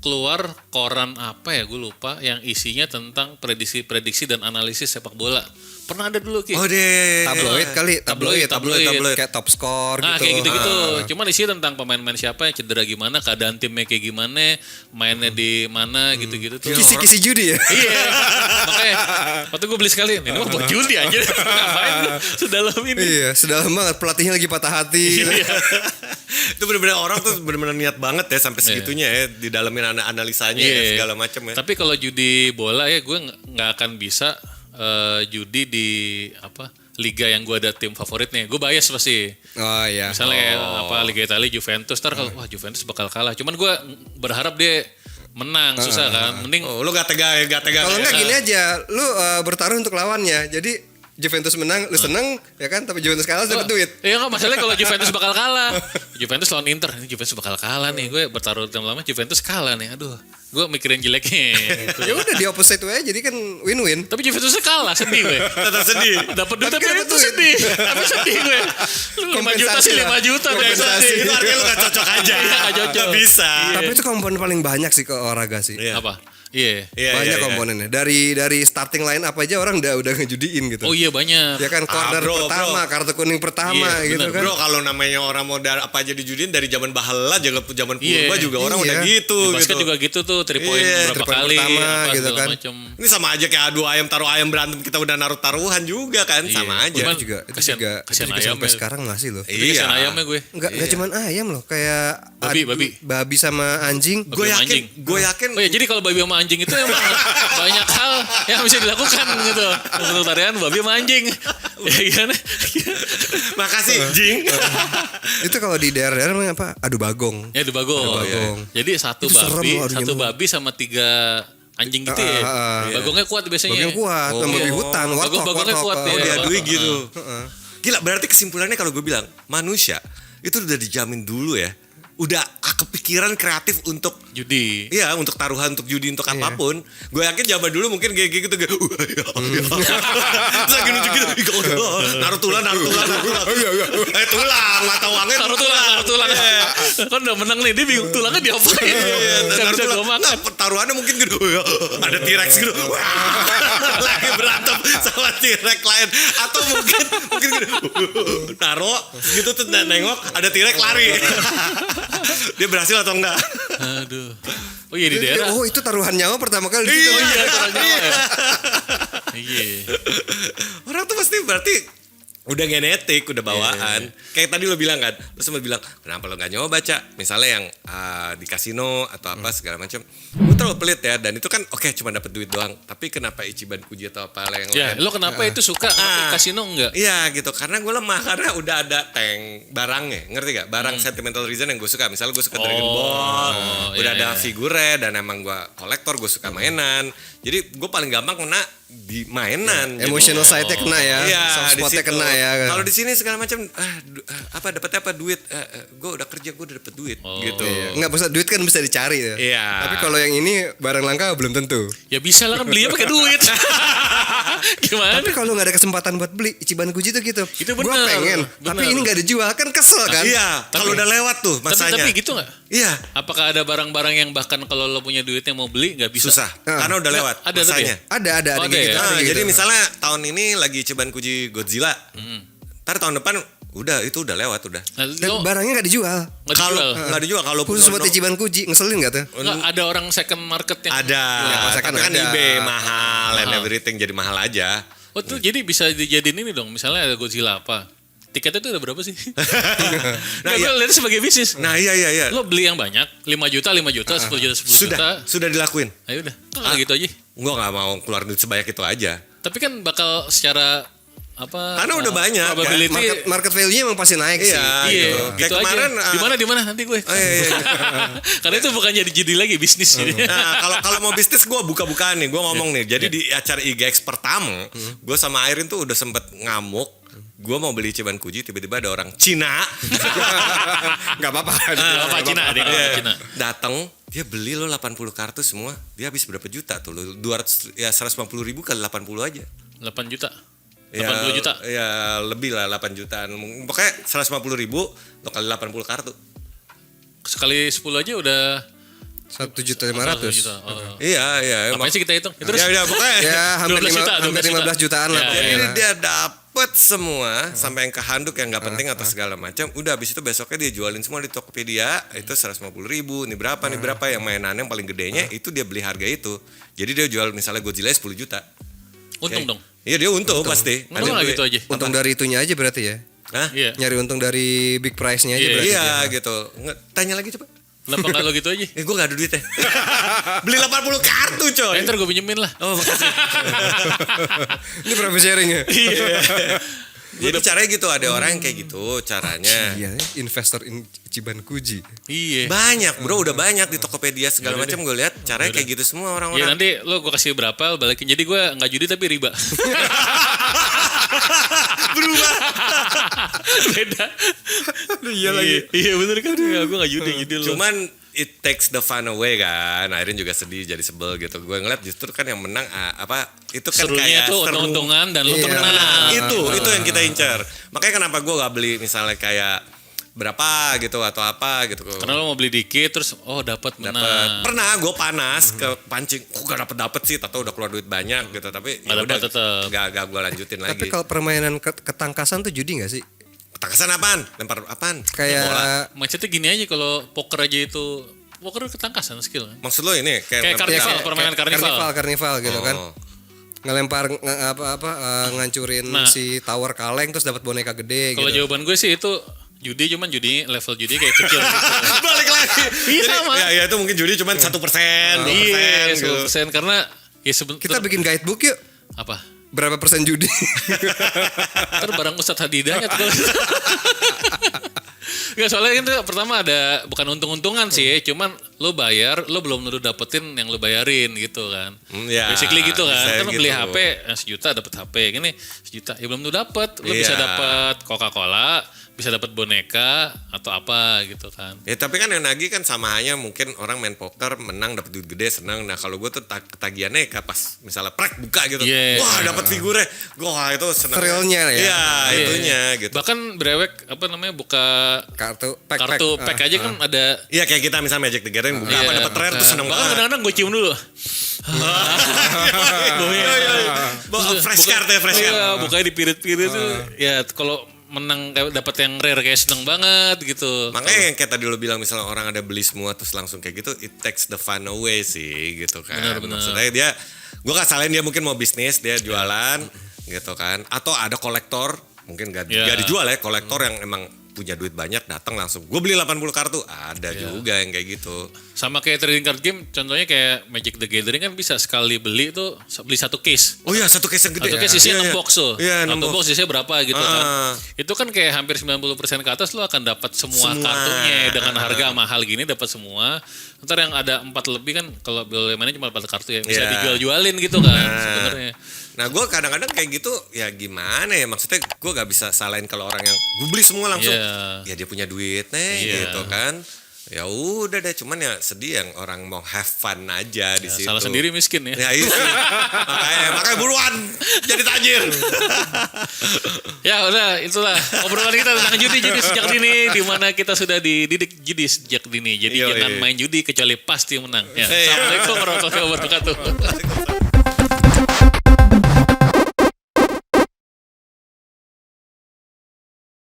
keluar koran apa ya, gue lupa, yang isinya tentang prediksi dan analisis sepak bola. Pernah ada dulu Ki. Oh deh. tabloid kali, Tabloid. kayak top score Nah, gitu. kayak gitu-gitu. Cuma isinya tentang pemain-pemain siapa yang cedera gimana, keadaan timnya kayak gimana, mainnya di mana gitu-gitu tuh. Kisi-kisi judi ya? Iya, makanya waktu gue beli sekali, ini mah buat judi aja, ngapain lu sedalam ini? Iya, sedalam banget, pelatihnya lagi patah hati gitu. Iya. Itu benar-benar orang tuh benar-benar niat banget ya sampai segitunya ya di dalamin analisanya ya, Iya. segala macam ya. Tapi kalau judi bola ya gue nggak akan bisa judi di liga yang gue ada tim favoritnya. Gue bias pasti. Oh iya. Misalnya kayak Liga Italia Juventus, ntar kalau wah Juventus bakal kalah. Cuman gue berharap dia menang, susah kan. Mending Oh, lu gak tega. Kalau enggak gini aja, lu bertaruh untuk lawannya. Jadi Juventus menang, lu seneng ya kan, tapi Juventus kalah dapat duit. Iya nggak, masalahnya kalau Juventus bakal kalah. Juventus lawan Inter, ini Juventus bakal kalah nih. Gue bertaruh tim lama Juventus kalah nih. Aduh, gue mikirin jeleknya. Gitu. Ya udah di opposite way jadi kan win-win. Tapi Juventusnya kalah, sedih gue. Tetap sedih. Dapat duit Tapi tapi dapet itu duit. sedih. Tapi sedih gue. 5 juta sih, 5 juta biasa Kompensasi. sih. Itu artinya lu gak cocok aja. Iya, nggak cocok. Nggak bisa. Tapi itu komponen paling banyak sih ke olahraga sih. Iya. Apa? Iya. Iya, Banyak iya. komponennya. Dari starting line up aja orang udah ngejudiin gitu. Oh iya banyak. Ya kan corner bro, pertama, kartu kuning pertama Iya, gitu bener, kan. Bro, kalau namanya orang mau apa aja dijudiin dari zaman bahala, zaman Iya. purba juga orang Iya. udah gitu. Di basket gitu. juga gitu tuh, 3 point Iya, berapa 3 point kali, pertama apa gitu segala kan. macam. Ini sama aja kayak adu ayam taruh ayam berantem kita udah naruh taruhan juga kan, Iya. sama aja. Cuman- Itu Kasian- juga kasian sampai ayamnya. sekarang masih loh. Tapi kasihan ayamnya gue. Enggak cuman ayam loh, kayak babi sama anjing. Gue Babi sama yakin, anjing. gue yakin. Oh ya, jadi kalau babi sama anjing itu emang banyak hal yang bisa dilakukan gitu. Untuk tarian babi sama anjing. Ya gimana? Makasih, Jing. Itu kalau di daerah-daerah namanya apa? Adu bagong. Ya, itu bagong. bagong. Jadi satu Itu serem loh, aduh, satu gimana? babi sama 3 anjing gitu ya. Bagongnya kuat biasanya. Bagong kuat, sama babi hutan, warthog, Bagongnya kuat Oh, ya. diadui gitu. Gila, berarti kesimpulannya kalau gue bilang, manusia itu udah dijamin dulu ya. Udah kepikiran kreatif untuk Judi. iya, untuk taruhan, untuk judi, untuk apapun. Gue yakin zaman dulu mungkin kayak gitu. Terus lagi nunjuk gitu. Naruh tulang. Tulang, mata uangnya Taruh tulang. Kan udah menang nih, dia bingung tulangnya diapain. Kan bisa gue makan. Nah, taruhannya mungkin gitu. Ada T-Rex gitu. Lagi berantem sama T-Rex lain. Atau mungkin gitu. Naruh gitu tuh nengok ada T-Rex lari. Dia berhasil atau enggak? Aduh. Oh iya di daerah. Oh itu taruhan nyawa pertama kali di situ. Oh iya taruh nyawa ya. Iya. Orang tuh pasti berarti udah genetik, udah bawaan. Kayak tadi lo bilang kan, lo sempat bilang kenapa lo gak nyoba baca, misalnya yang di kasino atau apa segala macam. Lo terlalu pelit ya, dan itu kan oke, cuma dapat duit doang. Tapi kenapa Ichiban Kuji atau apa yang Ya, lain? lo kenapa itu suka kasino enggak? Iya gitu, karena gue lemah karena udah ada tank barangnya, ngerti gak? Barang sentimental reason yang gue suka, misalnya gue suka Dragon Ball, udah ada figurnya dan emang gue kolektor, gue suka mainan. Jadi gue paling gampang kena di mainan. Emotional side-nya kena ya. Iya, Soft di spot-nya situ. kena ya. Kalau di sini segala macam apa dapetnya apa duit, gue udah kerja gue udah dapet duit gitu. Enggak bisa, duit kan bisa dicari ya. Iya. Tapi kalau yang ini barang langka belum tentu. Ya bisa lah kan belinya pakai duit. Gimana? Tapi kalau nggak ada kesempatan buat beli Ichiban Kuji tuh gitu. Itu Gua bener, pengen, bener. tapi ini nggak dijual kan kesel kan? Iya, kalau udah lewat tuh masanya. Tapi gitu nggak? Iya, Apakah ada barang-barang yang bahkan kalau lo punya duitnya mau beli nggak bisa? susah karena udah lewat ada tapi masanya. ya? Ada Oh, kayak ada gitu. ya? ada Nah, kayak jadi gitu. misalnya tahun ini lagi Ichiban Kuji Godzilla. Ntar tahun depan udah itu udah lewat udah. Nah, Dan lo barangnya nggak dijual. nggak Kalau dijual? nggak dijual kalau Khusus buat Ichiban Kuji, ngeselin nggak tuh? Nggak ada orang second market yang ada, masakan tapi kan ada. eBay mahal and everything jadi mahal aja. Oh tuh jadi bisa dijadiin ini dong. Misalnya ada Godzilla apa? Tiketnya tuh udah berapa sih? Nah, Nah, iya. gue lihat sebagai bisnis. Nah iya. Lo beli yang banyak, 5 juta, 10 juta, 10 juta. Sudah dilakuin. Ayo udah. Tuh gitu aja. Gua nggak mau keluar duit sebanyak itu aja. Tapi kan bakal secara apa? Karena udah banyak, kan? Probability. Market value-nya emang pasti naik sih. Iya, Iya, gitu. gitu Kayak aja. kemarin Di mana nanti gue. Oh, iya. Karena itu bukan jadi lagi bisnis. Nah, kalau mau bisnis gue buka-bukaan nih, gue ngomong nih. Jadi di acara IGX pertama, gue sama Airin tuh udah sempet ngamuk. Gue mau beli Ichiban Kuji, tiba-tiba ada orang Cina. Nggak apa-apa. Apa Cina? Dia Iya. Cina. Datang, dia beli lo 80 kartu semua. Dia habis berapa juta tuh? Lo 200 ya 150.000 kali 80 aja. 8 juta. Ya, 80 juta. Ya lebih lah 8 jutaan. Pokoknya 150.000 lo kali 80 kartu. Sekali 10 aja udah 1.500.000. 1 juta. Oh. Iya. Ngapain sih kita hitung? Ya, terus Ya, pokoknya. Ya hampir 12 juta, 15 jutaan lah. Ya, pokoknya Jadi lah. dia dapet semua sampai yang ke handuk yang nggak penting atau segala macam. Udah habis itu besoknya dia jualin semua di Tokopedia. Itu 150.000. Ini berapa yang mainannya yang paling gedenya itu dia beli harga itu. Jadi dia jual misalnya Godzilla 10 juta. untung dong. Iya dia untung pasti. Untung Ada lah yang gitu beli. aja. Untung dari itunya aja berarti ya. Hah? Iya. Nyari untung dari big price-nya aja Iya, berarti. Iya gitu. Tanya lagi coba. Kenapa nggak lo gitu aja? Gue gak ada duitnya. Beli 80 kartu coy. Ntar gue pinjemin lah. Oh makasih. Ini profit sharing ya. Jadi caranya gitu, ada orang yang kayak gitu caranya. Iya, investor Ichiban Kuji. Iya. Banyak bro, udah banyak di Tokopedia segala macam gue lihat caranya kayak gitu semua Ya orang-orang. nanti lo gue kasih berapa lo balikin. Jadi gue nggak judi tapi riba. Berubah. Beda. Iya lagi. Iya bener kan. Gue nggak judi lo. Cuman it takes the fun away kan. Airin juga sedih jadi sebel gitu. Gue ngeliat justru kan yang menang itu kan Serunya kayak itu seru. untung-untungan dan lo Iya, menang. Nah, itu yang kita incar. Makanya kenapa gue gak beli misalnya kayak berapa gitu atau apa gitu. Karena lo mau beli dikit terus dapat menang. Dapet. Pernah gue panas ke pancing, kok gak dapet sih, atau udah keluar duit banyak gitu, tapi Nggak dapet tetep. gak gue lanjutin lagi. Tapi kalau permainan ketangkasan tuh judi gak sih? Ketangkasan apaan? Lempar apaan? Kayak Bola. Mindsetnya gini aja kalau poker aja itu poker ketangkasan skill kan. Maksud lo ini Kayak lempar- karnival, permainan karnival. karnival gitu kan. Oh. Ngelempar ngancurin Nah. si tower kaleng terus dapat boneka gede Kalau gitu. jawaban gue sih itu judi, cuman judi level judi kayak kecil gitu. Balik lagi. Iya, Jadi, sama. Ya itu mungkin judi cuma 1%, 2%. Iya, gitu. 10% karena ya sebentar Kita bikin guidebook yuk. apa? Berapa persen judi? Ntar barang Ustadz Hadidahnya tuh. Nggak, soalnya kan tuh pertama ada bukan untung-untungan sih, cuman lo bayar, lo belum tentu dapetin yang lo bayarin gitu kan. Ya, Basically gitu kan. bisa Kan lo beli gitu. HP sejuta dapet HP, gini sejuta, ya belum tentu dapet. Lo Iya. bisa dapet Coca-Cola, bisa dapat boneka atau apa gitu kan. Ya tapi kan yang nagih kan sama hanya mungkin orang main poker menang dapat duit gede senang. Nah kalau gue tuh ketagihannya kayak pas misalnya prek buka gitu, Iya. wah dapat figurnya, wah itu senang. Thrillnya ya. Iya itunya gitu. Bahkan brewek apa namanya buka Kartu kartu pack aja kan ada. Iya kayak kita misalnya Magic the Gathering buka apa dapat rare tuh seneng Bahkan banget. kadang-kadang gue cium dulu. Fresh card ya fresh card. Iya, bukanya dipirit-pirit tuh. Ya kalau menang kayak dapat yang rare kayak seneng banget gitu. Makanya yang kayak tadi lo bilang misalnya orang ada beli semua terus langsung kayak gitu, it takes the fun away sih gitu kan. Benar. Maksudnya dia, gue gak salahin dia mungkin mau bisnis, dia jualan gitu kan. Atau ada kolektor, mungkin gak dijual ya, kolektor yang emang punya duit banyak datang langsung gue beli 80 kartu, ada juga yang kayak gitu. Sama kayak trading card game, contohnya kayak Magic the Gathering kan bisa sekali beli tuh beli satu case. Oh iya, satu case yang gede. Satu case isinya 6 box tuh. Iya, 1 box isinya berapa gitu kan. Itu kan kayak hampir 90% ke atas lo akan dapat semua kartunya dengan harga mahal gini dapat semua. Ntar yang ada 4 lebih kan kalau boleh mainnya cuma 4 kartu ya bisa dijual-jualin gitu kan sebenarnya. Nah gue kadang-kadang kayak gitu ya gimana ya, maksudnya gue gak bisa salahin kalau orang yang gue beli semua langsung ya dia punya duit nih gitu kan. Ya udah deh, cuman ya sedih yang orang mau have fun aja di situ. Salah sendiri miskin ya. Ya itu. makanya buruan jadi tajir. Ya udah, itulah obrolan kita tentang judi sejak dini, di mana kita sudah dididik judi sejak dini. Jadi jangan main judi kecuali pasti menang. Ya. Assalamualaikum warahmatullahi wabarakatuh.